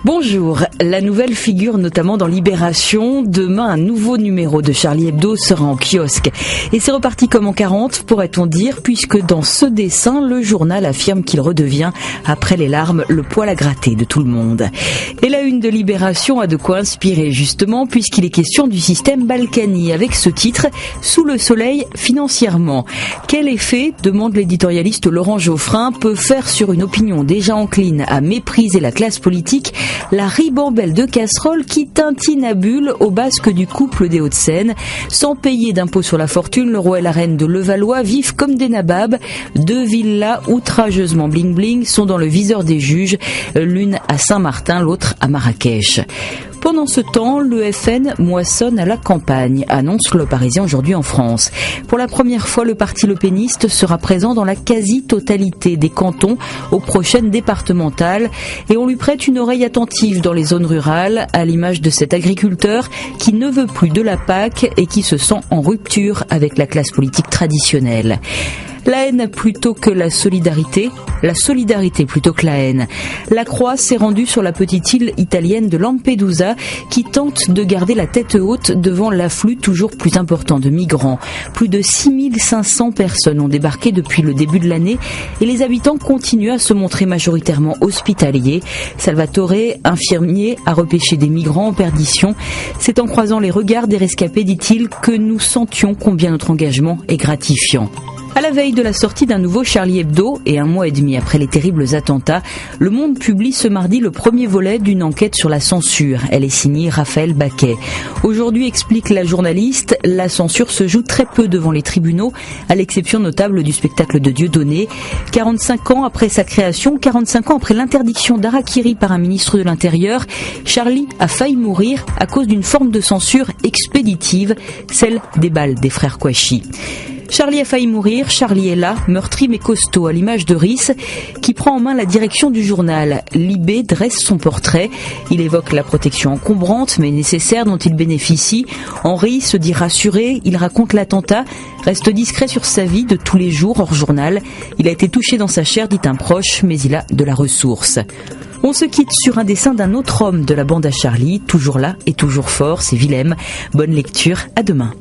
Bonjour, la nouvelle figure notamment dans Libération. Demain, un nouveau numéro de Charlie Hebdo sera en kiosque. Et c'est reparti comme en 40, pourrait-on dire, puisque dans ce dessin, le journal affirme qu'il redevient, après les larmes, le poil à gratter de tout le monde. Et la une de Libération a de quoi inspirer justement, puisqu'il est question du système Balkany, avec ce titre, Sous le soleil financièrement. Quel effet, demande l'éditorialiste Laurent Geoffrin, peut faire sur une opinion déjà encline à mépriser la classe politique la ribambelle de casseroles qui tintinabule au basque du couple des Hauts-de-Seine. Sans payer d'impôt sur la fortune, le roi et la reine de Levallois vivent comme des nababs. 2 villas outrageusement bling-bling sont dans le viseur des juges, l'une à Saint-Martin, l'autre à Marrakech. Pendant ce temps, le FN moissonne à la campagne, annonce Le Parisien aujourd'hui en France. Pour la première fois, le parti lepéniste sera présent dans la quasi-totalité des cantons aux prochaines départementales et on lui prête une oreille attentive dans les zones rurales, à l'image de cet agriculteur qui ne veut plus de la PAC et qui se sent en rupture avec la classe politique traditionnelle. La haine plutôt que la solidarité plutôt que la haine. La Croix s'est rendue sur la petite île italienne de Lampedusa qui tente de garder la tête haute devant l'afflux toujours plus important de migrants. Plus de 6500 personnes ont débarqué depuis le début de l'année et les habitants continuent à se montrer majoritairement hospitaliers. Salvatore, infirmier, a repêché des migrants en perdition. C'est en croisant les regards des rescapés, dit-il, que nous sentions combien notre engagement est gratifiant. À la veille de la sortie d'un nouveau Charlie Hebdo et un mois et demi après les terribles attentats, Le Monde publie ce mardi le premier volet d'une enquête sur la censure. Elle est signée Raphaël Baquet. Aujourd'hui, explique la journaliste, la censure se joue très peu devant les tribunaux, à l'exception notable du spectacle de Dieudonné. 45 ans après sa création, 45 ans après l'interdiction d'Harakiri par un ministre de l'Intérieur, Charlie a failli mourir à cause d'une forme de censure expéditive, celle des balles des frères Kouachi. Charlie a failli mourir, Charlie est là, meurtri mais costaud, à l'image de Rhys, qui prend en main la direction du journal. Libé dresse son portrait. Il évoque la protection encombrante mais nécessaire dont il bénéficie. Henri se dit rassuré, il raconte l'attentat, reste discret sur sa vie de tous les jours hors journal. Il a été touché dans sa chair, dit un proche, mais il a de la ressource. On se quitte sur un dessin d'un autre homme de la bande à Charlie, toujours là et toujours fort, c'est Willem. Bonne lecture, à demain.